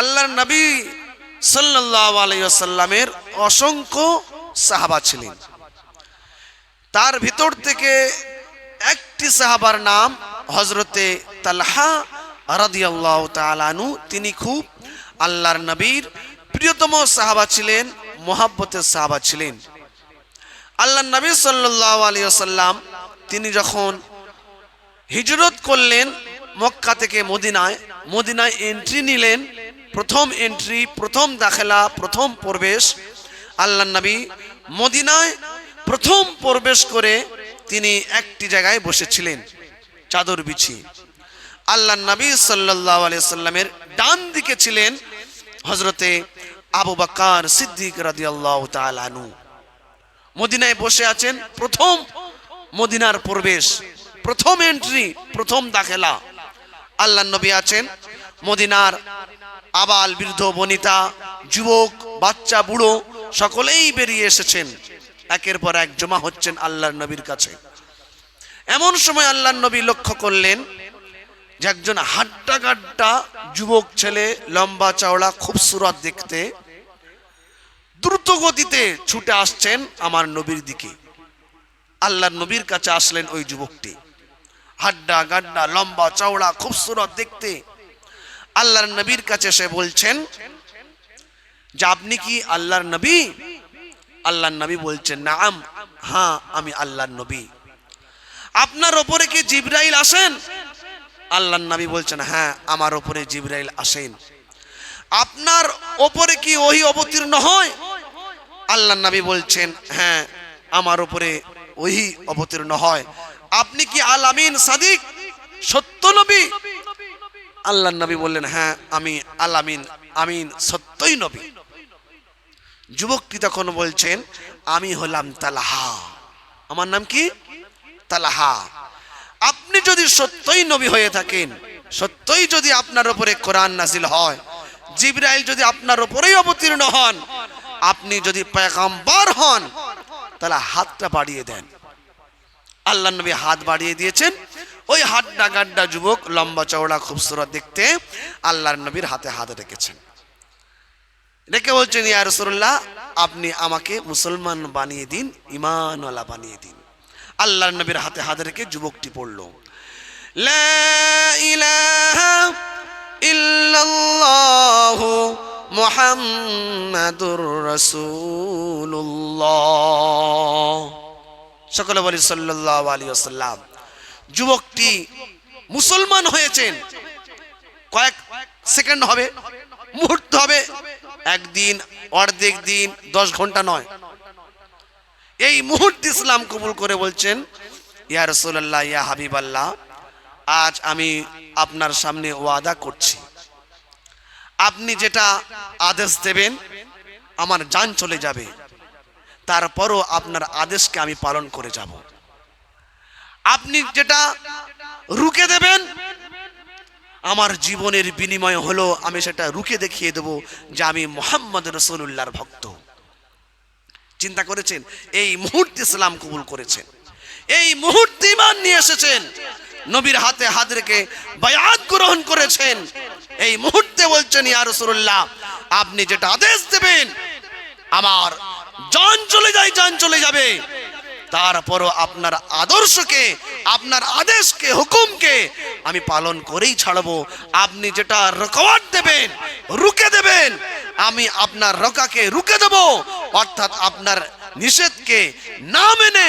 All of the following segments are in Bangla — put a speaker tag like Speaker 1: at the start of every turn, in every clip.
Speaker 1: আল্লাহর নবী সাল্লাল্লাহু আলাইহি ওয়াসাল্লামের অসংখ্য সাহাবা ছিলেন। তার ভিতর থেকে একটি সাহাবার নাম হযরতে তালহা রাদিয়াল্লাহু তাআলা আনহু। তিনি খুব আল্লাহর নবীর প্রিয়তম সাহাবা ছিলেন, মহব্বতের সাহাবা ছিলেন। আল্লাহর নবী সাল্লাল্লাহু আলাইহি ওয়াসাল্লাম তিনি যখন হিজরত করলেন মক্কা থেকে মদিনায় এন্ট্রি নিলেন, প্রথম এন্ট্রি, প্রথম দাখিলা, প্রথম প্রবেশ। আল্লাহর নবী মদিনায় প্রথম প্রবেশ করে তিনি একটি জায়গায় বসেছিলেন চাদর বিছিয়ে। আল্লাহর নবী সাল্লাল্লাহু আলাইহি ওয়াসাল্লামের ডান দিকে ছিলেন হযরতে আবু বকর সিদ্দিক রাদিয়াল্লাহু তাআলা আনহু। মদিনায় বসে আছেন, প্রথম মদিনার প্রবেশ, প্রথম এন্ট্রি, প্রথম দাখিলা। আল্লাহর নবী আছেন মদিনার আবাল বৃদ্ধ বনিতা, যুবক, বাচ্চা, বুড়ো সকলেই বেরিয়ে এসেছেন, একের পর এক জমা হচ্ছেন আল্লাহর নবীর কাছে। এমন সময় আল্লাহর নবী লক্ষ্য করলেন যে একজন হাড্ডা গাড্ডা যুবক ছেলে, লম্বা চওড়া, খুবসুরত দেখতে, দ্রুত গতিতে ছুটে আসছেন আমার নবীর দিকে। আল্লাহর নবীর কাছে আসলেন ওই যুবকটি, হাড্ডা গাড্ডা, লম্বা চওড়া, খুবসুরত দেখতে। আল্লাহর নবীর কাছে এসে বলছেন যে আপনি কি আল্লাহর নবী? আল্লাহর নবী বলছেন নাম, হ্যাঁ আমি আল্লাহর নবী। আপনার উপরে কি জিবরাইল আসেন? আল্লাহর নবী বলছেন হ্যাঁ আমার উপরে জিবরাইল আসেন। আপনার উপরে কি ওহী অবতীর্ণ হয়? আল্লাহর নবী বলছেন হ্যাঁ আমার উপরে ওহী অবতীর্ণ হয়। আপনি কি আল আমিন সাদিক, সত্য নবী? আল্লাহর নবী বললেন হ্যাঁ আমি আল আমিন, আমিন সত্যই নবী। যুবকটি তখন বলছেন আমি হলাম তালহা, আমার নাম কি? তালহা। আপনি যদি সত্যই নবী হয়ে থাকেন, সত্যই যদি আপনার উপরে কোরআন নাযিল হয়, জিবরাইল যদি আপনার উপরেই অবতীর্ণ হন, আপনি যদি পয়গম্বর হন, তাহলে হাতটা বাড়িয়ে দেন। আল্লাহর নবী হাত বাড়িয়ে দিয়েছেন। ওই হাড্ডা গাড্ডা যুবক, লম্বা চওড়া, খুবসুরত দেখতে, আল্লাহর নবীর হাতে হাত রেখেছেন, রেখে বলছেন ইয়া রাসূলুল্লাহ আপনি আমাকে মুসলমান বানিয়ে দিন, ঈমানওয়ালা বানিয়ে দিন। আল্লাহর নবীর হাতে হাত রেখে যুবকটি পড়ল লা ইলাহা ইল্লাল্লাহু মুহাম্মাদুর রাসূলুল্লাহ। সকলে বলি সাল্লাল্লাহু আলাইহি ওয়াসাল্লাম। যুবকটি মুসলমান হয়েছেন। কয়েক সেকেন্ড হবে, মুহূর্ত হবে, একদিন, অর্ধেক দিন, 10 ঘন্টা নয়। এই মুহূর্তে ইসলাম কবুল করে বলছেন ইয়া রাসূলুল্লাহ, ইয়া হাবিবাল্লাহ, আজ আমি আপনার সামনে ওয়াদা করছি, আপনি যেটা আদেশ দেবেন আমার জান চলে যাবে, তারপরও আপনার আদেশকে আমি পালন করে যাব। আপনি যেটা রুখে দেবেন আমার জীবনের বিনিময় হলো আমি সেটা রুখে দেখিয়ে দেব যে আমি মুহাম্মদ রাসূলুল্লাহর ভক্ত। চিন্তা করেছেন? এই মুহূর্তে ইসলাম কবুল করেছেন, এই মুহূর্তে ঈমান নিয়ে এসেছেন, নবীর হাতে হাত রেখে বায়াত গ্রহণ করেছেন। এই মুহূর্তে বলছেন ইয়া রাসূলুল্লাহ আপনি যেটা আদেশ দেবেন আমার জান চলে যায়, জান চলে যাবে, তারপরও আপনার আদর্শকে, আপনার আদেশকে, হুকুমকে আমি পালন করেই ছাড়বো। আপনি যেটা রোকওয়াট দেবেন, রুকে দেবেন, আমি আপনার রোকাকে রুকে দেব, অর্থাৎ আপনার নিষেধকে না মেনে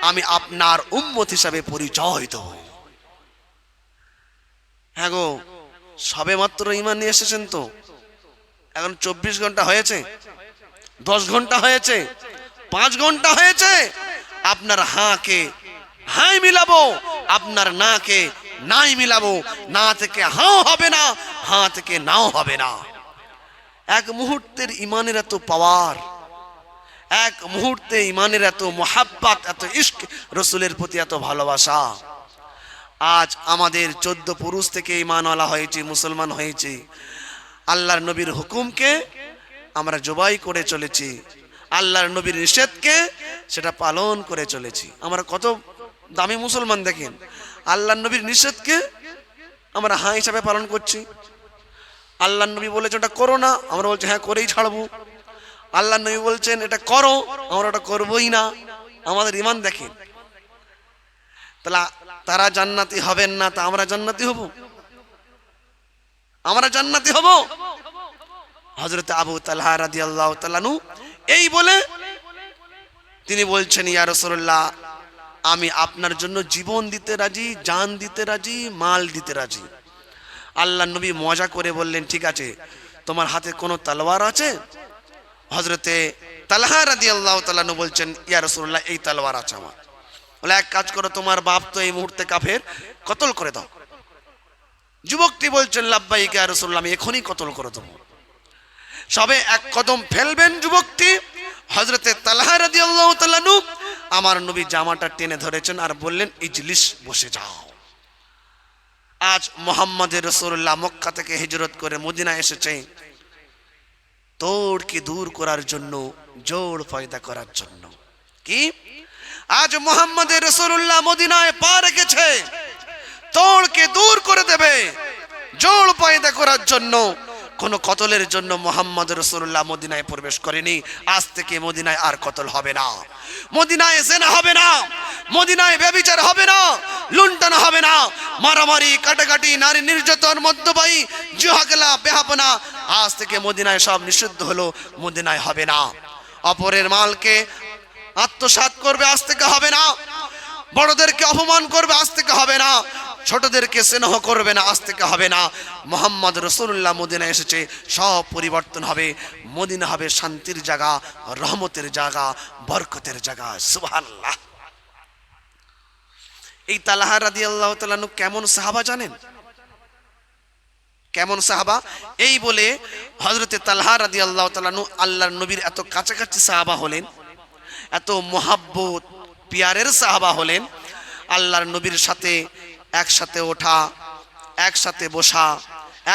Speaker 1: আমি আপনার উম্মত হিসাবে পরিচয় দেব। হ্যাঁ গো, সবে মাত্র ঈমান নিয়ে এসেছেন তো, এখন 24 ঘন্টা হয়েছে, 10 ঘন্টা হয়েছে, 5 ঘন্টা হয়েছে। আপনার হাঁকে হাই মিলাবো, আপনার নাকে নাই মিলাবো, না থেকে হাও হবে না, হাঁ থেকে নাও হবে না। এক মুহূর্তের ঈমানের এত পাওয়ার, এক মুহূর্তে ঈমানের এত মুহাব্বত, এত ইশক, রাসূলের প্রতি এত ভালোবাসা। আজ আমাদের 14 পুরুষ থেকে ঈমানওয়ালা হয়েছে, মুসলমান হয়েছে। আল্লাহর নবীর হুকুমকে আমরা জবাই করে চলেছি, আল্লাহর নবীর নিষেধকে সেটা পালন করে চলেছি। আমরা কত দামি মুসলমান দেখেন, আল্লাহর নবীর নিষেধকে আমরা হাঁ হিসাবে পালন করছি, আল্লাহ নবী বলেছেন ওটা করো না, আমরা বলছি হ্যাঁ করেই ছাড়বো। আল্লাহ নবী বলছেন এটা করো, আমরা ওটা করবোই না। আমাদের ঈমান দেখেন। তাহলে তারা জান্নাতি হবেন না, তা আমরা জান্নাতি হব? আমরা জান্নাতি হব? হযরত আবু তালহা রাদিয়াল্লাহু তাআলা আনহু এই বলে তিনি বলছেন, ইয়া রাসূলুল্লাহ, আমি আপনার জন্য জীবন দিতে রাজি, জান দিতে রাজি, মাল দিতে রাজি। আল্লাহ নবী মজা করে বললেন, ঠিক আছে, তোমার হাতে কোনো তলোয়ার আছে? হযরতে তালহা রাদিয়াল্লাহু তাআলা আনহু বলছেন, ইয়া রাসূলুল্লাহ, এই তলোয়ার আছে আমার। বলে এক কাজ করো, তোমার বাপ তো এই মুহূর্তে কাফের, কতল করে দাও। যুবকটি বলছেন, লাব্বাইক ইয়া রাসূলুল্লাহ, আমি এখনই কতল করে দেব। সবে এক কদম ফেলবেন যুবকটি, হযরতে তালহা রাদিয়াল্লাহু তাআলা আনহু আমার নবী জামাটা টেনে ধরেছেন আর বললেন, ইজলিস, বসে যাও। আজ মুহাম্মদ রাসূলুল্লাহ মক্কা থেকে হিজরত করে মদিনায় এসেছে তোড়কে দূর করার জন্য, জোড় পয়দা করার জন্য। কি আজ মুহাম্মদ রাসূলুল্লাহ মদিনায় পা রেখেছে তোড়কে দূর করে দেবে, জোড় পয়দা করার জন্য। কোন কতলের জন্য মুহাম্মদ রাসূলুল্লাহ মদিনায় প্রবেশ করেনি। আজ থেকে মদিনায় আর কতল হবে না, মদিনায় জিনা হবে না, মদিনায় ব্যভিচার হবে না, লুণ্ঠন হবে না, মারামারি, কাটাকাটি, নারী নির্যাতন, মদ্যপায়ী, জুহাগলা, বেহাপনা, আজ থেকে মদিনায় সব নিষিদ্ধ হলো, মদিনায় হবে না। অপরের মালকে আত্মসাৎ করবে, আজ থেকে হবে না। বড়দেরকে অপমান করবে, আজ থেকে হবে না। ছোটদেরকে স্নেহ করবে না, আজ থেকে হবে না। মুহাম্মদ রাসূলুল্লাহ মদিনায় এসেছে, সব পরিবর্তন হবে। মদিনা হবে শান্তির জায়গা, রহমতের জায়গা, বরকতের জায়গা। সুবহানাল্লাহ। এই তালহা রাদিয়াল্লাহু তাআলা আনহু কেমন সাহাবা জানেন? কেমন সাহাবা? এই বলে হযরতে তালহা রাদিয়াল্লাহু তাআলা আনহু আল্লাহর নবীর এত কাছাকাছি সাহাবা হলেন, এত মোহাব্বত পিয়ারের সাহাবা হলেন। আল্লাহর নবীর সাথে একসাথে ওঠা, একসাথে বসা,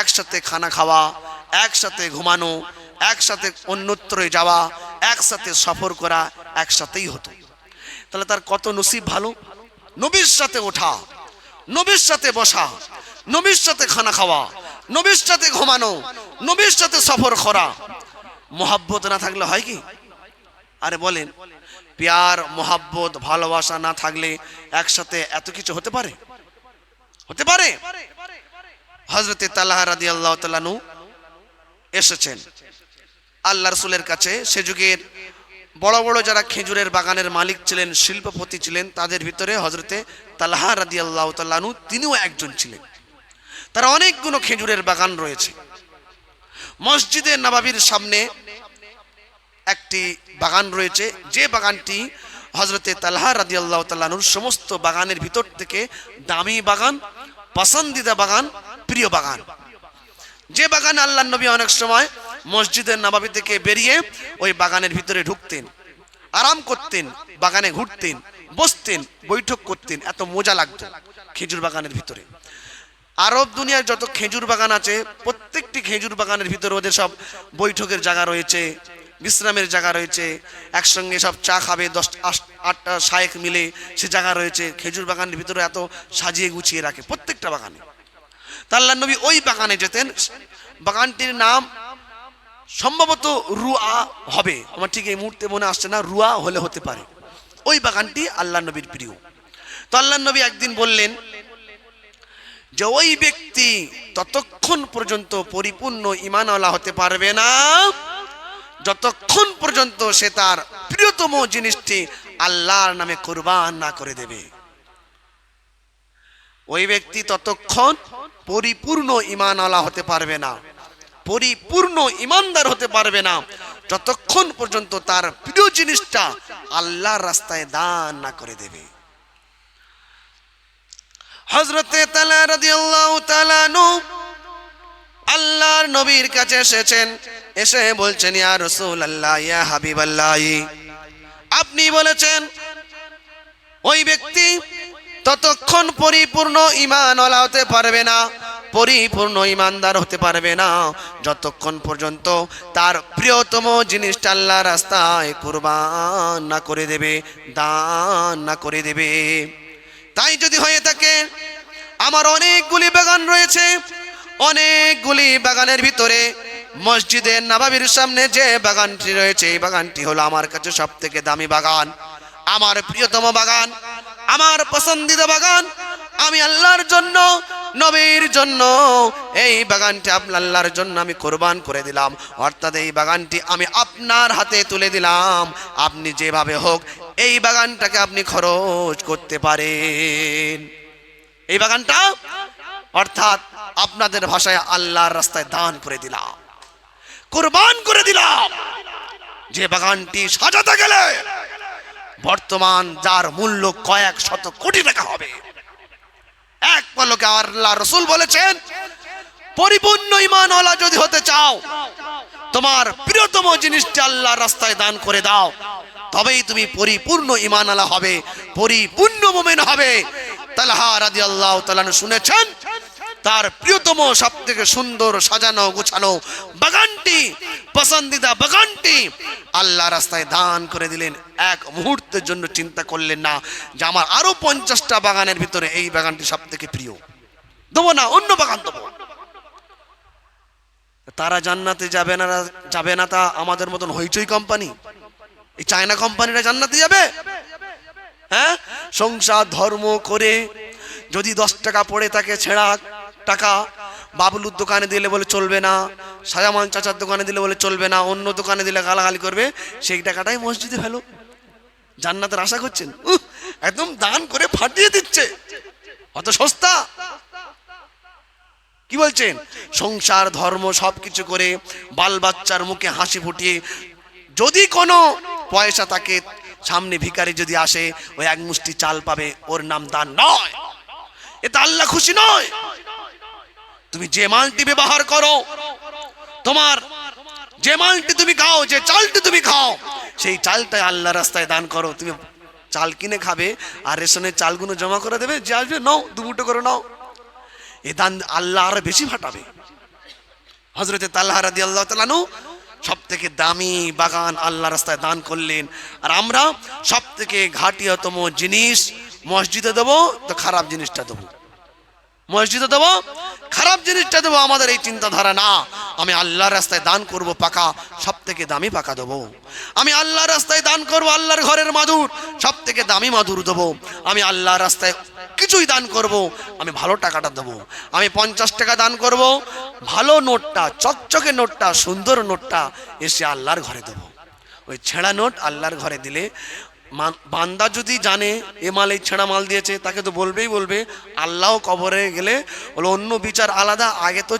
Speaker 1: একসাথে খানা খাওয়া, একসাথে ঘুমানো, একসাথে অন্যত্রে যাওয়া, একসাথে সফর করা একসাথেই হতো। তাহলে তার কত নসিব ভালো। নবীর সাথে ওঠা, নবীর সাথে বসা, নবীর সাথে খানা খাওয়া, নবীর সাথে ঘুমানো, নবীর সাথে সফর করা। মোহাব্বত না থাকলে হয় কি? আরে বলেন, প্যার, মোহাব্বত, ভালোবাসা না থাকলে একসাথে এত কিছু হতে পারে? হতে পারে? হযরতে তালহা রাদিয়াল্লাহু তাআলা আনহু এসেছেন আল্লাহ রাসূলের কাছে। সে যুগের বড় বড় যারা খেজুরের বাগানের মালিক ছিলেন, শিল্পপতি ছিলেন, তাদের ভিতরে হযরতে তালহা রাদিয়াল্লাহু তাআলা আনহু তিনিও একজন ছিলেন। তার অনেকগুলো খেজুরের বাগান রয়েছে। মসজিদে নববীর সামনে একটি বাগান রয়েছে, যে বাগানটি হযরতে তালহা রাদিয়াল্লাহু তাআলা আনহুর সমস্ত বাগানের ভিতর থেকে দামি বাগান, পছন্দিদা বাগান, প্রিয় বাগান। যে বাগান আল্লাহর নবী অনেক সময় মসজিদের নববী থেকে বেরিয়ে ওই বাগানের ভিতরে ঢুকতেন, আরাম করতেন, বাগানে ঘুরতেন, বসতেন, বৈঠক করতেন, এত মজা লাগতো খেজুর বাগানের ভিতরে। আরব দুনিয়ার যত খেজুর বাগান আছে, প্রত্যেকটি খেজুর বাগানের ভিতরে ওদের সব বৈঠকের জায়গা রয়েছে, বিশ্রামের জায়গা রয়েছে, একসঙ্গে সব চা খাবে, 10-8টা শায়েখ মিলে সে জায়গা রয়েছে। খেজুর বাগানের ভিতরে এত সাজিয়ে গুছিয়ে রাখে প্রত্যেকটা বাগানে। তা আল্লাহর নবী ওই বাগানে যেতেন। বাগানটির নাম সম্ভবত রুয়া হবে, আমার ঠিক এই মুহূর্তে মনে আসছে না, রুয়া হলে হতে পারে। ওই বাগানটি আল্লাহর নবীর প্রিয়। তো আল্লাহর নবী একদিন বললেন যে ওই ব্যক্তি ততক্ষণ পর্যন্ত পরিপূর্ণ ঈমানওয়ালা হতে পারবে না যতক্ষণ পর্যন্ত সে তার প্রিয়তম জিনিসটি আল্লাহর নামে কুরবান না করে দেবে। ওই ব্যক্তি ততক্ষণ পরিপূর্ণ ঈমানওয়ালা হতে পারবে না, পরিপূর্ণ ঈমানদার হতে পারবে না যতক্ষণ পর্যন্ত তার প্রিয় জিনিসটা আল্লাহর রাস্তায় দান না করে দেবে। হযরতে তালহা রাদিয়াল্লাহু তাআলা আনহু আল্লাহর নবীর কাছে এসেছেন, এসে বলছেন, ইয়া রাসূলুল্লাহ, ইয়া হাবিবাল্লাহ, আপনি বলেছেন ওই ব্যক্তি ততক্ষণ পরিপূর্ণ ঈমানওয়ালা হতে পারবে না, পরিপূর্ণ ঈমানদার হতে পারবে না যতক্ষণ পর্যন্ত তার প্রিয়তম জিনিসটা আল্লাহর রাস্তায় কুরবান না করে দেবে, দান না করে দেবে। তাই যদি হয়ে থাকে, আমার অনেকগুলি বাগান রয়েছে, অনেকগুলি বাগানের ভিতরে মসজিদে নববীর সামনে যে বাগানটি রয়েছে, এই বাগানটি হলো আমার কাছে সবথেকে দামি বাগান, আমার প্রিয়তম বাগান, আমার পছন্দিত বাগান। আমি আল্লাহর জন্য, নবীর জন্য এই বাগানটি আপনার আল্লাহর জন্য আমি কোরবান করে দিলাম। অর্থাৎ এই বাগানটি আমি আপনার হাতে তুলে দিলাম। আপনি যেভাবে হোক এই বাগানটাকে আপনি খরচ করতে পারেন। এই বাগানটা অর্থাৎ আপনাদের ভাষায় আল্লাহর রাস্তায় দান করে দিলাম, কোরবান করে দিলাম। যে বাগানটি সাজাতে গেলে বর্তমান যার মূল্য কয়েক শত কোটি টাকা হবে। এক পলকে আল্লাহ রাসূল বলেছেন, পরিপূর্ণ ঈমানওয়ালা যদি হতে চাও, তোমার প্রিয়তম জিনিসটি আল্লাহর রাস্তায় দান করে দাও, তবেই তুমি পরিপূর্ণ ঈমানওয়ালা হবে, পরিপূর্ণ মুমিন হবে। তালহা রাদিয়াল্লাহু তাআলা শুনেছেন, তার প্রিয়তম সবথেকে সুন্দর সাজানো গোছানো বাগানটি, পছন্দিদা বাগানটি আল্লাহ রাস্তায় দান করে দিলেন। এক মুহূর্তের জন্য চিন্তা করলেন না যে আমার আরো 50টা বাগানের ভিতরে এই বাগানটি সবথেকে প্রিয়, দেবো না, অন্য বাগান দেবো। তারা জান্নাতে যাবে না তা আমাদের মতন হইচই কোম্পানি, এই চায়না কোম্পানিরা জান্নাতে যাবে? হ্যাঁ, সংসার ধর্ম করে যদি 10 টাকা পড়ে তাকে ছেঁড়া টাকা বাবলুর দোকানে দিলে বলে চলবে না, সাজামান চাচার দোকানে দিলে বলে চলবে না, অন্য দোকানে দিলে গালাগালি করবে, সেই টাকাটাই মসজিদে ফেলো। জান্নাতের আশা করছেন? একদম দান করে ফাটিয়ে দিচ্ছে, অত সস্তা। কি বলছেন? সংসার ধর্ম সবকিছু করে বাল বাচ্চার মুখে হাসি ফুটিয়ে যদি কোনো পয়সা তাকে সামনে ভিখারি যদি আসে, ওই এক মুষ্টি চাল পাবে, ওর নাম দান নয়, এতে আল্লাহ খুশি নয়। তুমি যে মালটি ব্যবহার করো, তোমার যে মালটি তুমি খাও, যে চালটি তুমি খাও, সেই চালটাই আল্লাহ রাস্তায় দান করো। তুমি চাল কিনে খাবে আর রেশনের চালগুলো জমা করে দেবে, যে আসবে নাও, দুমুঠো করে নাও। এ দান আল্লাহ আরো বেশি ফাটাবে। হযরতে তালহা রাদিয়াল্লাহু তাআলা আনহু সবথেকে দামি বাগান আল্লাহ রাস্তায় দান করলেন। আর আমরা সবথেকে ঘাটিয়াতম জিনিস মসজিদে দেবো, তো খারাপ জিনিসটা দেবো, মসজিদে দেবো, খারাপ জিনিসটা দেবো। আমাদের এই চিন্তাধারা না, আমি আল্লাহর রাস্তায় দান করব পাকা, সবথেকে দামি পাকা দেবো। আমি আল্লাহর রাস্তায় দান করব আল্লাহর ঘরের মাদুর, সবথেকে দামি মাদুর দেবো। আমি আল্লাহর রাস্তায় কিছুই দান করব, আমি ভালো টাকাটা দেবো। আমি 50 টাকা দান করব, ভালো নোটটা, চকচকে নোটটা, সুন্দর নোটটা এসে আল্লাহর ঘরে দেবো। ওই ছেঁড়া নোট আল্লাহর ঘরে দিলে বান্দা যদি জানে এ মাল এই ছেঁড়া মাল দিয়েছে, তাকে তো বলবে। আল্লাহ কবরে গেলে বলে অন্য বিচার আলাদা, আগে তো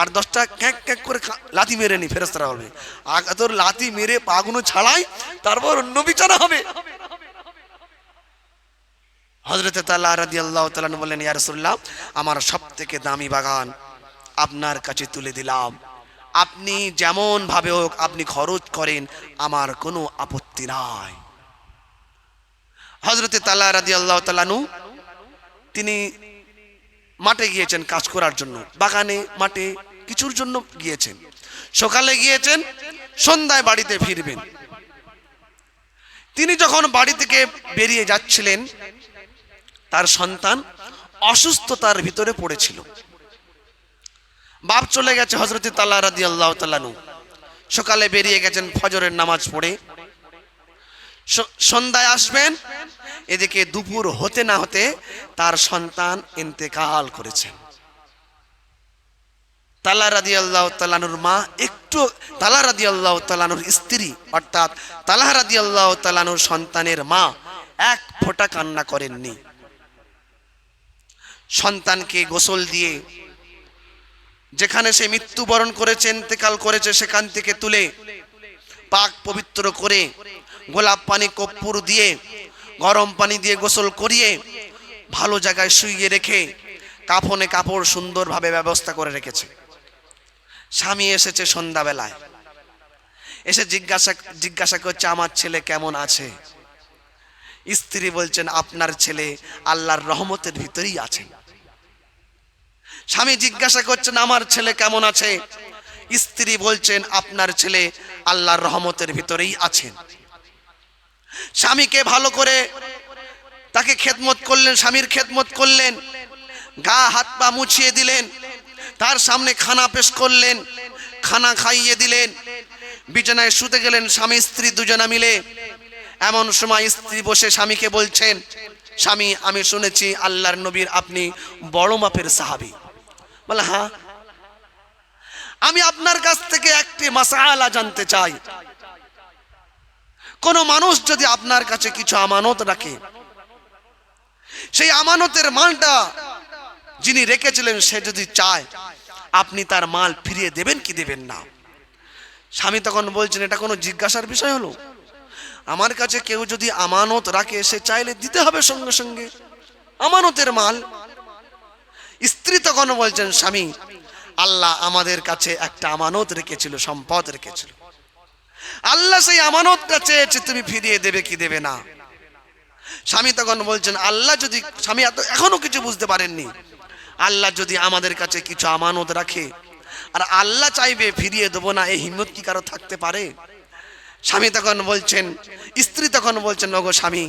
Speaker 1: 8-10টা ক্যাঁক ক্যাঁক করে লাথি মেরে নি, ফেরেশতারা বলবে আগে তোর লাথি মেরে পাগুনো ছাড়াই, তারপর অন্য বিচার হবে। হযরতে তালহা রাদিয়াল্লাহু তাআলা বললেন, ইয়া রাসূলুল্লাহ, আমার সবথেকে দামি বাগান আপনার কাছে তুলে দিলাম, আপনি যেমন ভাবে হোক আপনি খরচ করেন, আমার কোনো আপত্তি নাই। হযরতে তালহা রাদিয়াল্লাহু তাআলা তিনি মাঠে গিয়েছেন কাজ করার জন্য, বাগানে মাঠে কিছুর জন্য গিয়েছেন। সকালে গিয়েছেন, সন্ধ্যায় বাড়িতে ফিরবেন। তিনি যখন বাড়ি থেকে বেরিয়ে যাচ্ছিলেন, তার সন্তান অসুস্থতার ভিতরে পড়েছিল। বাপ চলে গেছে হযরতে তালহা রাদিয়াল্লাহু তাআলা। সকালে বেরিয়ে গেছেন ফজরের নামাজ পড়ে, সন্ধ্যায় আসবেন, এদিকে দুপুর হতে না হতে তার সন্তান ইন্তেকাল করেছেন। তালহা রাদিয়াল্লাহু তাআলার মা একটু, তালহা রাদিয়াল্লাহু তাআলার স্ত্রী অর্থাৎ তালহা রাদিয়াল্লাহু তাআলার সন্তানের মা এক ফোঁটা কান্না করেননি। সন্তানকে গোসল দিয়ে যেখানে সে মৃত্যুবরণ করেছে, ইন্তেকাল করেছে, সেখান থেকে তুলে পাক পবিত্র করে গোলাপ পানি কর্পূর দিয়ে গরম পানি দিয়ে গোসল করিয়ে ভালো জায়গায় শুইয়ে রেখে কাফনে কাপড় সুন্দরভাবে ব্যবস্থা করে রেখেছে। স্বামী এসেছে সন্ধ্যাবেলায়, এসে জিজ্ঞাসা করছে আমার ছেলে কেমন আছে। স্ত্রী বলছেন আপনার ছেলে আল্লাহর রহমতের ভিতরেই আছেন। স্বামী জিজ্ঞাসা করছেন আমার ছেলে কেমন আছে। স্ত্রী বলছেন আপনার ছেলে আল্লাহর রহমতের ভিতরেই আছেন। স্বামীকে ভালো করে তাকে খেদমত করলেন, স্বামীর খেদমত করলেন, গা হাত পা মুছিয়ে দিলেন, তার সামনে খানা পেশ করলেন, খানা খাইয়ে দিলেন, বিছানায় শুতে গেলেন স্বামী স্ত্রী দুজনা মিলে। এমন সময় স্ত্রী বসে স্বামীকে বলছেন, স্বামী আমি শুনেছি আল্লাহর নবীর আপনি বড় মাপের সাহাবী। বলে হ্যাঁ, আমি আপনার কাছ থেকে একটি মাসআলা জানতে চাই। কোন মানুষ যদি আপনার কাছে কিছু আমানত রাখে, সেই আমানতের মালটা যিনি রেখেছিলেন সে যদি চায়, আপনি তার মাল ফিরিয়ে দেবেন কি দেবেন না? স্বামী তখন বলছেন, এটা কোনো জিজ্ঞাসার বিষয় হলো? আমার কাছে কেউ যদি আমানত রাখে, সে চাইলে দিতে হবে সঙ্গে সঙ্গে, আমানতের মাল। স্ত্রী তখন বলছেন, স্বামী আল্লাহ আমাদের কাছে একটা আমানত রেখেছিল, সম্পদ রেখেছিল, আল্লাহ সেই আমানতটা চেয়েছে, তুমি ফিরিয়ে দেবে কি দেবে না? স্বামী তখন বলছেন, আল্লাহ যদি, স্বামী এখনো কিছু বুঝতে পারেননি, আল্লাহ যদি আমাদের কাছে কিছু আমানত রাখে আর আল্লাহ চাইবে ফিরিয়ে দেবো না, এই হিম্মত কি কারো থাকতে পারে? স্বামী তখন বলছেন, স্ত্রী তখন বলছেন, ওগো স্বামী,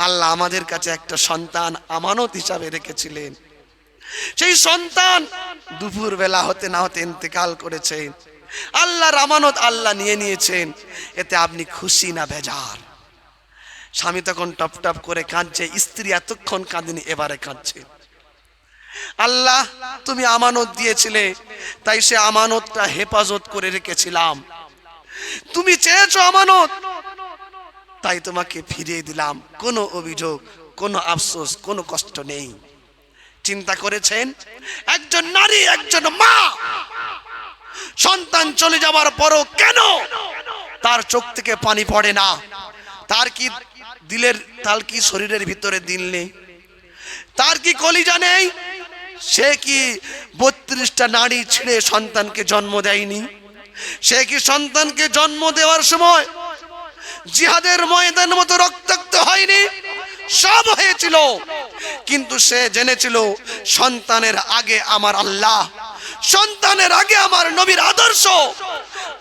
Speaker 1: আল্লাহ আমাদের কাছে একটা সন্তান আমানত হিসাবে রেখেছিলেন, সেই সন্তান দুপুর বেলা হতে না হতে ইন্তেকাল করেছে, আল্লাহর আমানত আল্লাহ নিয়ে নিয়েছেন, এতে আপনি খুশি না বেজার? স্বামী তখন টপ টপ করে কাঁদছে, স্ত্রী এতক্ষণ কাঁদেনি, এবারে কাঁদছে। আল্লাহ তুমি আমানত দিয়েছিলে, তাই সে আমানতটা হেফাজত করে রেখেছিলাম, তুমি চেয়েছো আমানত, তাই তোমাকে ফিরিয়ে দিলাম, কোনো অভিযোগ, কোনো আফসোস, কোনো কষ্ট নেই। চিন্তা করেছেন, একজন নারী, একজন মা সন্তান চলে যাবার পরও কেন তার চোখ থেকে পানি পড়ে না? তার কি দিলের, তার কি শরীরের ভিতরে দিল নেই? তার কি কলিজা নেই? সে কি 32টা নাড়ি ছিঁড়ে সন্তানকে জন্ম দেয়নি? সে কি সন্তানকে জন্ম দেওয়ার সময় জিহাদের ময়দান মতো রক্তাক্ত হয়নি? সব হয়েছিল, কিন্তু সে জেনেছিল সন্তানের আগে আমার আল্লাহ, সন্তানের আগে আমার নবীর আদর্শ,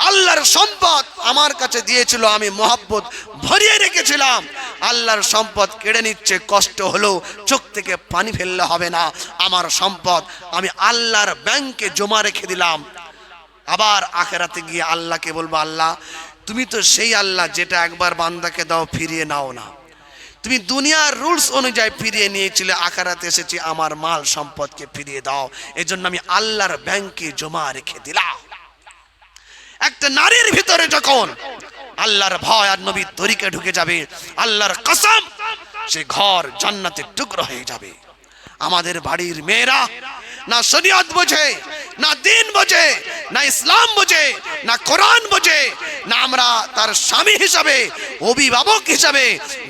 Speaker 1: আল্লাহর সম্পদ আমার কাছে দিয়েছিল, আমি মহব্বত ভরিয়ে রেখেছিলাম, আল্লাহর সম্পদ কেড়ে নিচ্ছে, কষ্ট হলো, চোখ থেকে পানি ফেললে হবে না, আমার সম্পদ আমি আল্লাহর ব্যাংকে জমা রেখে দিলাম। আবার আখিরাতে গিয়ে আল্লাহকে বলবো, আল্লাহ তুমি তো সেই আল্লাহ যেটা একবার বান্দাকে দাও ফিরিয়ে নাও না, তুমি দুনিয়ার রুলস অনুযায়ী ফিরিয়ে নিয়েছিলে, আখিরাতে এসেছি আমার মাল সম্পদকে ফিরিয়ে দাও, এজন্য আমি আল্লাহর ব্যাংকে জমা রেখে দিলাম। একটা নারীর ভিতরে যখন আল্লাহর ভয় আর নবীর তরিকে ঢুকে যাবে, আল্লাহর কসম সে ঘর জান্নাতের টুকরো হয়ে যাবে। আমাদের বাড়ির মেয়েরা না শরিয়ত বোঝে, না দিন বোঝে, না ইসলাম বোঝে, না কোরআন বোঝে, না আমরা তার স্বামী হিসাবে, অভিভাবক হিসাবে,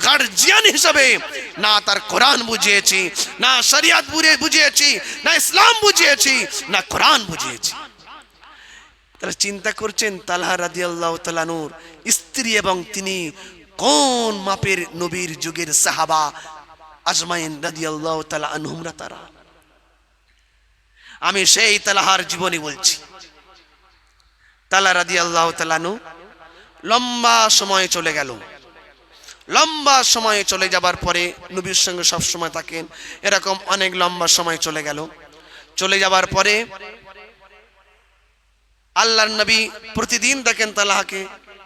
Speaker 1: গার্জিয়ান হিসাবে না তার কোরআন বুঝিয়েছি, না শরিয়ত বুঝিয়েছি, না ইসলাম বুঝিয়েছি, না কোরআন বুঝিয়েছি। তারা চিন্তা করছেন, তালহা রাদিয়াল্লাহু তাআলা নূর স্ত্রী এবং তিনি কোন মাপের নবীর যুগের সাহাবা আজমাইন রাদিয়াল্লাহু তাআলা আনহুমরা তারা। আমি সেই তালহার জীবনী বলছি। তালহা রাদিয়াল্লাহু তাআলা নূর লম্বা সময় চলে গেল, লম্বা সময় চলে যাবার পরে নবীর সঙ্গে সব সময় থাকেন, এরকম অনেক লম্বা সময় চলে গেল। চলে যাবার পরে আল্লাহর নবী প্রতিদিন দেখেন তালহাকে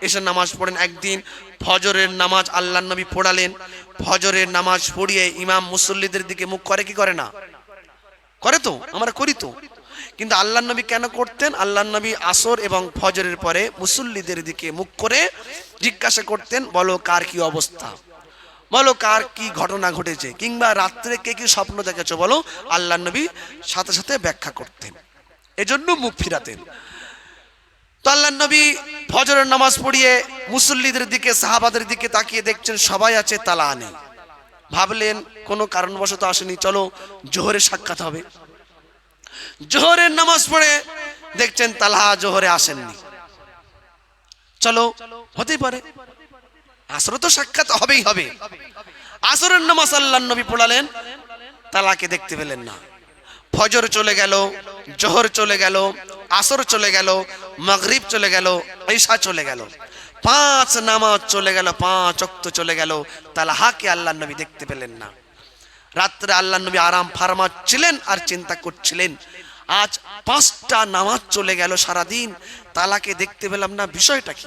Speaker 1: এসে নামাজ পড়েন। একদিন ফজরের নামাজ আল্লাহর নবী পড়ালেন, ফজরের নামাজ পড়িয়ে ইমাম মুসল্লিদের দিকে মুখ করে কি করে না? করে তো, আমরা করি তো, কিন্তু আল্লাহর নবী কেন করতেন? আল্লাহর নবী আসর এবং ফজরের পরে মুসল্লিদের দিকে মুখ করে জিজ্ঞাসা করতেন, বলো কার কি অবস্থা, বলো কার কি ঘটনা ঘটেছে, কিংবা রাত্রে কে কি স্বপ্ন দেখেছো বলো। আল্লাহর নবী সাথে সাথে ব্যাখ্যা করতেন, এজন্য মুখ ফিরাতেন। তো আল্লাহর নবী ফজরের নামাজ পড়িয়ে মুসল্লিদের দিকে, সাহাবাদের দিকে তাকিয়ে দেখছেন সবাই আছে, তালহা নেই। ভাবলেন কোনো কারণবশত আসেনি, চলো জোহরের সাক্ষাৎ হবে। জোহরের নামাজ পড়ে দেখছেন তালহা জোহরে আসেননি, চলো হতেই পারে আসরে তো সাক্ষাৎ হবেই হবে। আসরের নামাজ আল্লাহর নবী পড়ালেন, তালহাকে দেখতে পেলেন না। ফজর চলে গেল, জোহর চলে গেল, আসর চলে গেল, মাগরিব চলে গেল, ঈশা চলে গেল, 5 নামাজ চলে গেল, 5 ওয়াক্ত চলে গেল, তালহাকে আল্লাহর নবী দেখতে পেলেন না। রাত্রে আল্লাহর নবী আরাম ফারমাচ্ছিলেন আর চিন্তা করছিলেন, আজ 5টা নামাজ চলে গেল সারাদিন, তালাকে দেখতে পেলাম না, বিষয়টা কি?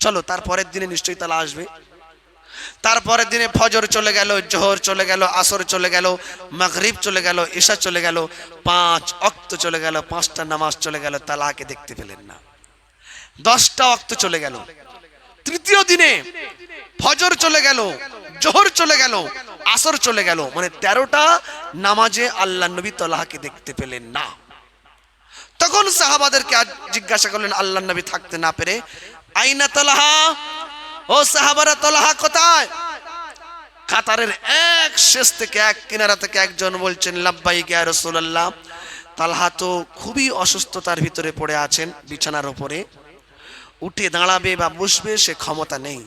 Speaker 1: চলো তারপরের দিনে নিশ্চয়ই তালা আসবে। তারপরের দিনে ফজর চলে গেল, জোহর চলে গেল, আসর চলে গেল, মাগরিব চলে গেল, ইশা চলে গেল, 5 ওয়াক্ত চলে গেল, 5টা নামাজ চলে গেল, তালাকে দেখতে পেলেন না। 10টা ওয়াক্ত চলে গেল। তৃতীয় দিনে ফজর চলে গেল, জোহর চলে গেল, আসর চলে গেল, মানে 13টা নামাজে আল্লাহর নবী তালহাকে দেখতে পেলেন না। তখন সাহাবাদেরকে জিজ্ঞাসা করলেন আল্লাহর নবী থাকতে না পেরে, আইনা তালহা, ও সাহাবারা, তালহা কোথায়? কাতারের এক শেষ থেকে এক কিনারা থেকে একজন বলছেন, লাব্বাইক ইয়া রাসূলুল্লাহ, তালহা তো খুবই অসুস্থতার ভিতরে পড়ে আছেন, বিছানার উপরে উঠে দাঁড়াবে বা বসবে সে ক্ষমতা নেই।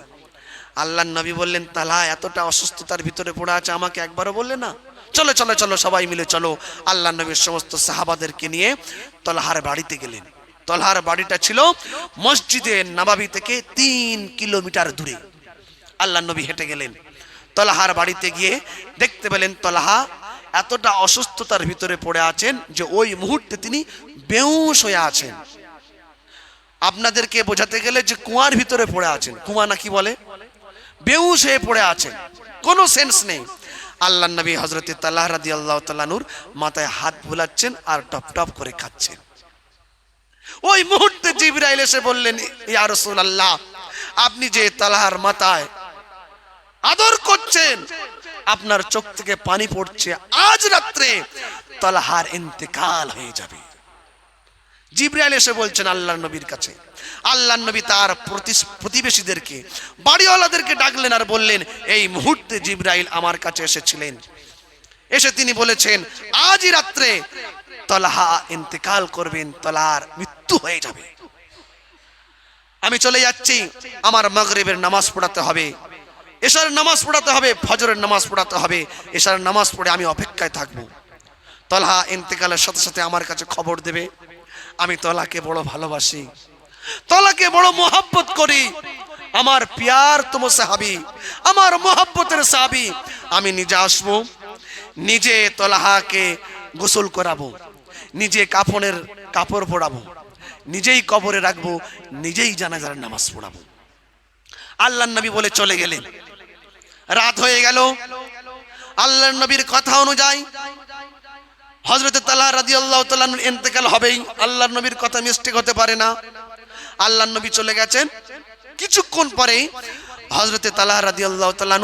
Speaker 1: আল্লাহর নবী বললেন, তালহা এতটা অসুস্থতার ভিতরে পড়ে আছে, আমাকে একবারও বললে না? চলো চলো চলো, সবাই মিলে চলো। আল্লাহর নবীর সমস্ত সাহাবাদেরকে নিয়ে তালহার বাড়িতে গেলেন। তালহার বাড়িটা ছিল মসজিদে নববী থেকে 3 কিলোমিটার দূরে। আল্লাহর নবী হেঁটে গেলেন। তালহার বাড়িতে গিয়ে দেখতে পেলেন তালহা এতটা অসুস্থতার ভিতরে পড়ে আছেন যে ওই মুহূর্তে তিনি বেহুশ হয়ে আছেন। আপনাদেরকে বোঝাতে গেলে যে কুয়ার ভিতরে পড়ে আছেন, কুয়া নাকি বলে, বেহুশ হয়ে পড়ে আছেন, কোনো সেন্স নেই। আল্লাহর নবী হযরত তালহা রাদিয়াল্লাহু তাআলা নূর মাথায় হাত বুলাচ্ছেন আর টপ টপ করে খাচ্ছেন। ওই মুহূর্তে জিবরাইল এসে বললেন, ইয়া রাসূলুল্লাহ, আপনি যে তালহার মাথায় আদর করছেন, আপনার চোখ থেকে পানি পড়ছে, আজ রাত্রে তালহার ইন্তেকাল হয়ে যাবে। জিবরাইল এসে বলছেন আল্লাহর নবীর কাছে। আল্লাহর নবী তার প্রতিবেশীদেরকে, বাড়িওয়ালাদেরকে ডাকলেন আর বললেন, এই মুহূর্তে জিবরাইল আমার কাছে এসেছিলেন, এসে তিনি বলেছেন আজই রাত্রে তালহা ইন্তেকাল করবেন, তালহার মৃত্যু হয়ে যাবে। আমি চলে যাচ্ছি, আমার মাগরিবের নামাজ পড়াতে হবে, এশার নামাজ পড়াতে হবে, ফজরের নামাজ পড়াতে হবে, এশার নামাজ পড়ে আমি অপেক্ষায় থাকব। তালহা ইন্তেকালের সাথে সাথে আমার কাছে খবর দেবে। আমি তালহাকে বড় ভালোবাসি, তালহাকে বড় মোহাব্বত করি, আমার প্যারতম সাহাবী, আমার মোহাব্বতের সাহাবী। আমি নিজে আসবো, নিজে তালহাকে গোসল করাবো, নিজে কাফনের কাপড় পরাবো, নিজেই কবরে রাখবো, নিজেই জানাজার নামাজ পড়াবো। আল্লাহর নবী বলে চলে গেলেন। রাত হয়ে গেল। আল্লাহর নবীর কথা অনুযায়ী হযরত তালহা রাদিয়াল্লাহু তাআলা ইন্তেকাল হবেই, আল্লাহর নবীর কথা মিস্টেক হতে পারে না। আল্লাহর নবী চলে গেছেন। কিছুক্ষণ পরে হযরত তালহা রাদিয়াল্লাহু তাআলা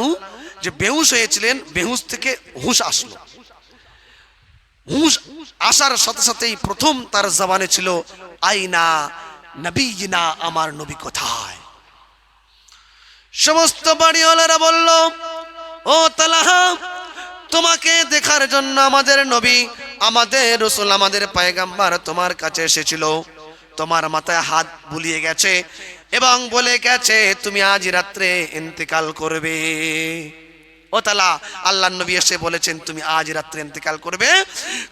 Speaker 1: যে বেহুশ হয়েছিলেন, বেহুশ থেকে হুঁশ আসলো। হুঁশ আসার সাথে সাথেই প্রথম তার জবানে ছিল, আইনা নবীনা, আমার নবী কোথায়? সমস্ত বাড়িওয়ালারা বলল, ও তালহা, তোমাকে দেখার জন্য আমাদের নবী, আমাদের রাসূল, আমাদের পয়গম্বর তোমার কাছে এসেছিল, তোমার মাথায় হাত বুলিয়ে গেছে এবং বলে গেছে তুমি আজ রাত্রে ইন্তেকাল করবে। ও তালহা, আল্লাহর নবী এসে বলেছেন তুমি আজ রাত্রে ইন্তেকাল করবে।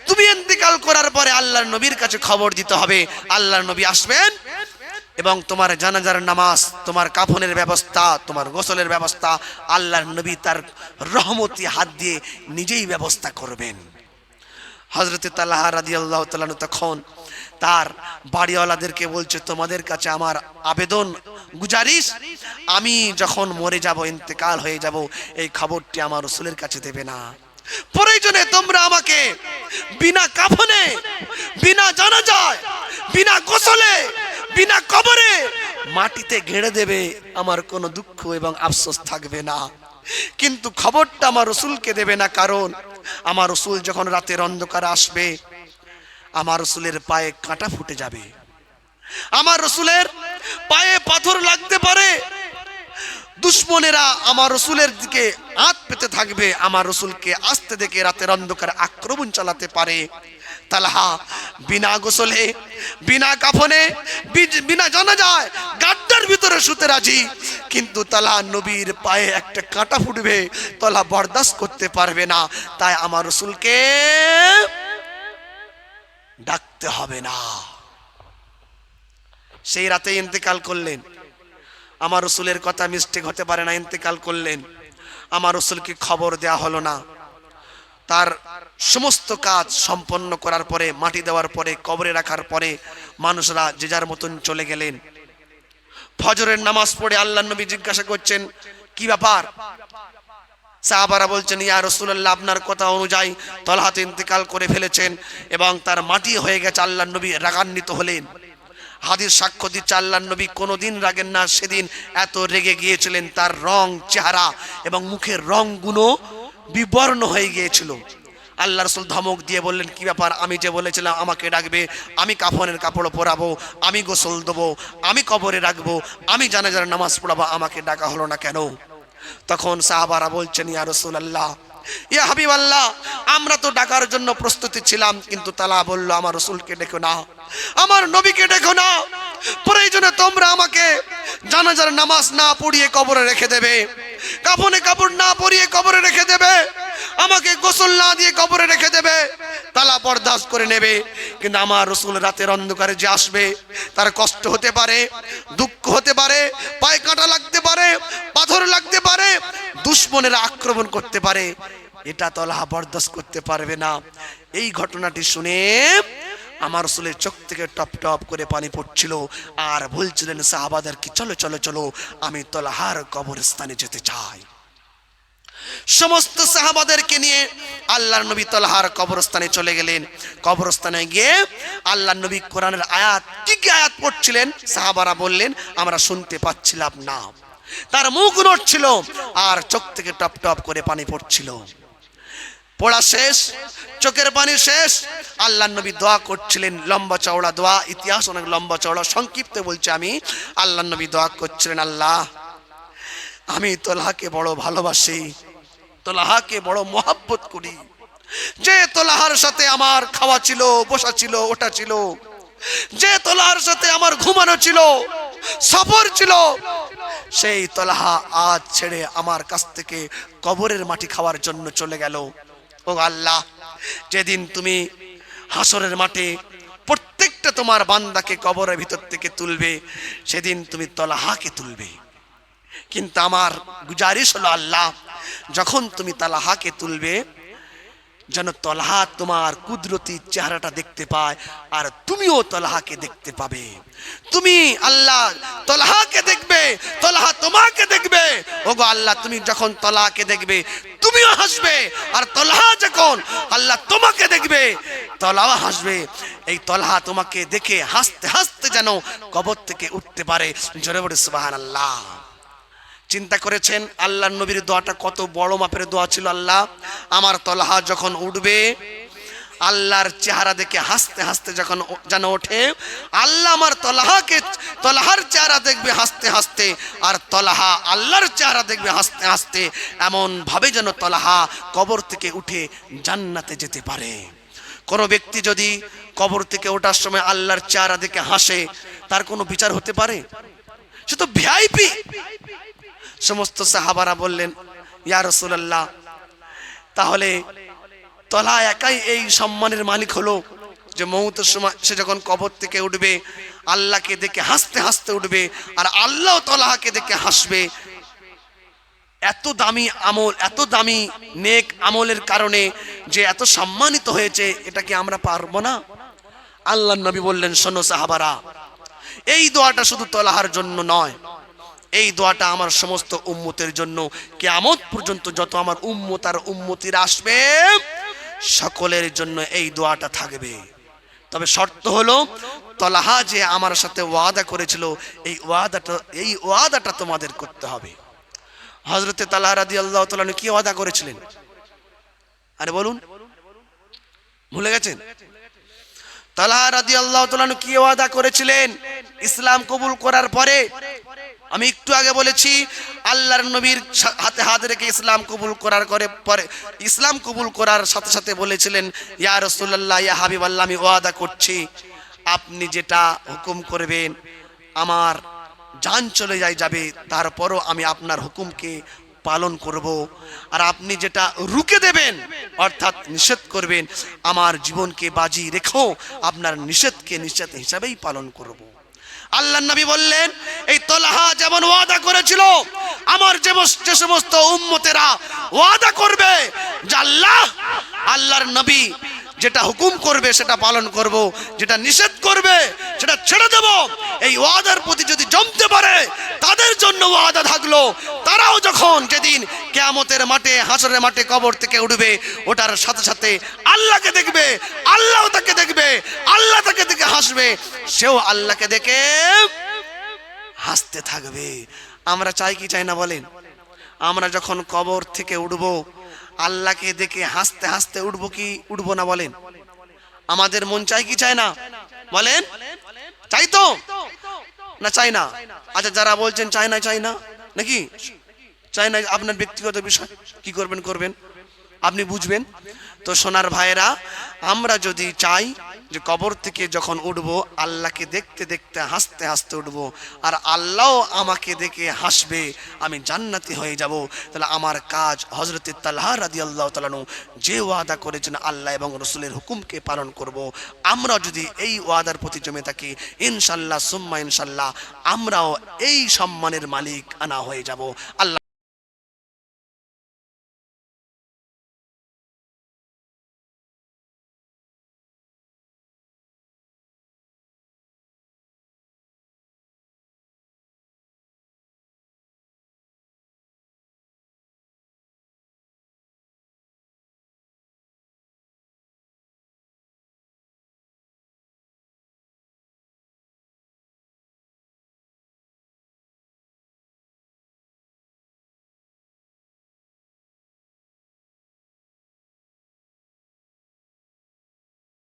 Speaker 1: তুমি ইন্তেকাল করার পরে আল্লাহর নবীর কাছে খবর দিতে হবে, আল্লাহর নবী আসবেন এবং তোমার জানাজার নামাজ, তোমার কাফনের ব্যবস্থা, তোমার গোসলের ব্যবস্থা আল্লাহর নবী তার রহমতি হাত দিয়ে নিজেই ব্যবস্থা করবেন। হযরত তালহা রাদিয়াল্লাহু তাআলা তখন তার বাড়িওয়ালাদেরকে বলছে, তোমাদের কাছে আমার আবেদন, গুজারিশ, আমি যখন মরে যাব, ইন্তেকাল হয়ে যাব, এই খবরটি আমার রাসূলের কাছে দেবে না। প্রয়োজনে তোমরা আমাকে বিনা কাফনে, বিনা জানাজায়, বিনা গোসলে, বিনা কবরে মাটিতে গেড়ে দেবে, আমার কোনো দুঃখ এবং আফসোস থাকবে না। কিন্তু খবরটা আমার রাসূলকে দেবে না, কারণ আমার রাসূল যখন রাতের অন্ধকারে আসবে, আমার রাসূলের পায়ে কাঁটা ফুটে যাবে, আমার রাসূলের পায়ে পাথর লাগতে পারে, দুশমনেরা আমার রাসূলের দিকে হাত পেতে থাকবে, আমার রাসূলকে আসতে দেখে রাতের অন্ধকারে আক্রমণ চালাতে পারে। তালহা বিনা গোসলে, বিনা কাফনে, বিনা জানাজায় গাড্ডার ভিতরে শুতে রাজি, কিন্তু তালহা নবীর পায়ে একটা কাঁটা ফুটবে, তালহা বরদাস্ত করতে পারবে না, তাই আমার রাসূলকে ডাকতে হবে না। সেই রাতে ইন্তেকাল করলেন। আমার রাসূলের কথা মিস্টেক হতে পারে না, ইন্তেকাল করলেন। আমার রাসূলকে খবর দেয়া হলো না। তার সমস্ত কাজ সম্পন্ন করার পরে, মাটি দেওয়ার পরে, কবরে রাখার পরে মানুষরা যে যার মতন চলে গেলেন। ফজরের নামাজ পড়ে আল্লাহর নবী জিজ্ঞাসা করছেন, কি ব্যাপার? সাহাবারা বলছেন, ইয়া রাসূলুল্লাহ, আপনার কথা অনুযায়ী তলহা ইন্তেকাল করে ফেলেছেন এবং তার মাটি হয়ে গেছে। আল্লাহর নবী রাগান্বিত হলেন। হাদিস সাক্ষ্য দিচ্ছে আল্লাহর নবী কোনোদিন রাগেন না, সেদিন এত রেগে গিয়েছিলেন, তার রং, চেহারা এবং মুখের রংগুলো বিবর্ণ হয়ে গিয়েছিল। আল্লাহ রাসূল ধমক দিয়ে বললেন, কি ব্যাপার? আমি যে বলেছিলাম আমাকে ডাকবে, আমি কাফনের কাপড় পরাবো, আমি গোসল দেবো, আমি কবরে রাখবো, আমি জানাজার নামাজ পড়াবো, আমাকে ডাকা হলো না কেন? তখন সাহাবারা বলছেন, ইয়া রাসূলুল্লাহ, ইয়া হাবিবাল্লাহ, আমরা তো ডাকার জন্য প্রস্তুতি ছিলাম, কিন্তু তালা বলল আমার রাসূলকে ডেকো না, আমার নবীকে ডেকো না, প্রয়োজনে তোমরা আমাকে জানাজার নামাজ না পড়িয়ে কবরে রেখে দেবে, কাফনে কাপড় না পরিয়ে কবরে রেখে দেবে, আমাকে গোসল না দিয়ে কবরে রেখে দেবে, তালা বরদাস্ত করে নেবে। কিন্তু আমার রাসূল রাতের অন্ধকারে যে আসবে, তার কষ্ট হতে পারে, দুঃখ হতে পারে, পায়ে কাঁটা লাগতে পারে, পাথর লাগতে পারে, দুশমনেরা আক্রমণ করতে পারে, এটা তলহা বরদাস্ত করতে পারবে না। এই ঘটনাটি শুনে আমার রাসূলের চোখ থেকে টপ টপ করে পানি পড়ছিল আর বলছিলেন সাহাবাদের কি, চলো চলো চলো, আমি তলহার কবরস্থানে যেতে চাই। সমস্ত সাহাবাদেরকে নিয়ে আল্লাহর নবী তলহার কবরস্থানে চলে গেলেন। কবরস্থানে গিয়ে আল্লাহর নবী কোরআনের আয়াত, কি আয়াত পড়ছিলেন, সাহাবারা বললেন আমরা শুনতে পাচ্ছিলাম না। তার মুখ নড়ছিল আর চোখ থেকে টপ টপ করে পানি পড়ছিল। পড়া শেষ, চোখের পানি শেষ, আল্লাহর নবী দোয়া করছিলেন, লম্বা চওড়া দোয়া, ইতিহাস অনেক লম্বা চওড়া, সংক্ষিপ্ত বলছি আমি। আল্লাহর নবী দোয়া করছিলেন, আল্লাহ, আমি তলহাকে বড় ভালোবাসি, তলহাকে বড় মহব্বত করি, যে তলহার সাথে আমার খাওয়া ছিল, বসা ছিল, ওটা ছিল, যে তলহার সাথে আমার ঘুমানো ছিল, সফর ছিল, সেই তলহা আজ ছেড়ে আমার কাছ থেকে কবরের মাটি খাওয়ার জন্য চলে গেল। ও আল্লাহ, যেদিন তুমি হাসরের মাঠে প্রত্যেকটা তোমার বান্দাকে কবরের ভিতর থেকে তুলবে, সেদিন তুমি তলহাকে তুলবে। কিন্তু আমার গুজারিশ হলো, আল্লাহ, যখন তুমি তলহাকে তুলবে, যেন তলহা তোমার কুদরতি চেহারাটা দেখতে পায় আর তুমিও তলহাকে দেখতে পাবে। তুমি আল্লাহ তলহাকে দেখবে, তলহা তোমাকে দেখবে। ওগো আল্লাহ, তুমি যখন তলহাকে দেখবে তুমিও হাসবে, আর তলহা যখন আল্লাহ তোমাকে দেখবে তলহাও হাসবে। এই তলহা তোমাকে দেখে হাসতে হাসতে যেন কবর থেকে উঠতে পারে। জোরে বলে সুবহানাল্লাহ। চিন্তা করেছেন আল্লাহর নবীর দোয়াটা কত বড় মাপের দোয়া ছিল। আল্লাহ, আমার তলহা যখন উঠবে, আল্লাহর চেহারা দেখে হাসতে হাসতে যখন যেন ওঠে, আল্লাহ আমার তলহার চেহারা দেখবে হাসতে হাসতে, আর তলহা আল্লাহর চেহারা দেখবে হাসতে হাসতে, এমন ভাবে যেন তলহা কবর থেকে উঠে জান্নাতে যেতে পারে। কোন ব্যক্তি যদি কবর থেকে ওঠার সময় আল্লাহর চেহারা দেখে হাসে, তার কোনো বিচার হতে পারে? সে তো ভিআইপি। সমস্ত সাহাবারা বললেন, ইয়া রাসূলুল্লাহ, তাহলে তলহা একাই এই সম্মানের মালিক হলো যে মওতের সময় সে যখন কবর থেকে উঠবে, আল্লাহকে দেখে হাসতে হাসতে উঠবে, আর আল্লাহ তলহাকে দেখে হাসবে। এত দামি আমল, এত দামি নেক আমলের কারণে যে এত সম্মানিত হয়েছে, এটা কি আমরা পারবো না? আল্লাহর নবী বললেন, শোনো সাহাবারা, এই দোয়াটা শুধু তলহার জন্য নয়, এই দোয়াটা আমার সমস্ত উম্মতের জন্য। কিয়ামত পর্যন্ত যত আমার উম্মত আর উম্মতিরা আসবে, সকলের জন্য এই দোয়াটা থাকবে। তবে শর্ত হলো, তলহা যে আমার সাথে ওয়াদা করেছিল, এই ওয়াদাটা তোমাদের করতে হবে। হযরতে তলহা রাদিয়াল্লাহু তাআলা কি ওয়াদা করেছিলেন? আরে বলুন, ভুলে গেছেন? তলহা রাদিয়াল্লাহু তাআলা কি ওয়াদা করেছিলেন ইসলাম কবুল করার পরে? আমি একটু আগে বলেছি, আল্লাহর নবীর হাতে হাত রেখে ইসলাম কবুল করার পরে ইসলাম কবুল করার সাথে সাথে বলেছিলেন, ইয়া রাসূলুল্লাহ, ইয়া হাবিবাল্লাহ, আমি ওয়াদা করছি, আপনি যেটা হুকুম করবেন আমার জান চলে যাবে, তারপরও আমি আপনার হুকুমকে পালন করব। আর আপনি যেটা রুখে দেবেন, অর্থাৎ নিষেধ করবেন, আমার জীবনকে বাজি রেখো আপনার নিষেধকে নিষেধ হিসাবেই পালন করব। আল্লাহর নবী বললেন, এই তলহা যেমন ওয়াদা করেছিল, আমার যে সমস্ত উম্মতেরা ওয়াদা করবে যে আল্লাহ আল্লাহর নবী যেটা হুকুম করবে সেটা পালন করব, যেটা নিষেধ করবে সেটা ছেড়ে দেব। এই ওয়াদার প্রতি যদি জমতে পারে তাদের জন্য ওয়াদা থাকলো, তারাও যখন যেদিন কিয়ামতের মাঠে, হাসরের মাঠে কবর থেকে উঠবে, ওটার সাথে সাথে আল্লাহকে দেখবে, আল্লাহ তাকে দেখবে, আল্লাহ তাকে দেখে হাসবে, সেও আল্লাহকে দেখে হাসতে থাকবে। আমরা চাই কি চাই না বলেন? আমরা যখন কবর থেকে উঠবো আল্লাহকে দেখে হাসতে হাসতে উঠবো কি উঠবো না বলেন? আমাদের মন চাই কি চায় না বলেন? চাই তো না চাই না? আচ্ছা, যারা বলছেন চাই না চাই না নাকি চাই না, আপনার ব্যক্তিগত বিষয়, কি করবেন করবেন, আপনি বুঝবেন। তো সোনার ভাইয়েরা, আমরা যদি চাই যে কবর থেকে যখন উঠবো আল্লাহকে দেখতে দেখতে হাসতে হাসতে উঠবো, আর আল্লাহ আমাকে দেখে হাসবে, আমি জান্নাতি হয়ে যাব, তাহলে আমার কাজ হযরত তালহা রাদিয়াল্লাহু তাআলা আনহু যে ওয়াদা করেছেন আল্লাহ এবং রাসূলের হুকুমকে পালন করব, আমরা যদি এই ওয়াদার প্রতি জমে থাকি, ইনশাআল্লাহ সুম্মা ইনশাআল্লাহ আমরাও এই সম্মানের মালিক আনা হয়ে যাব। আল্লাহ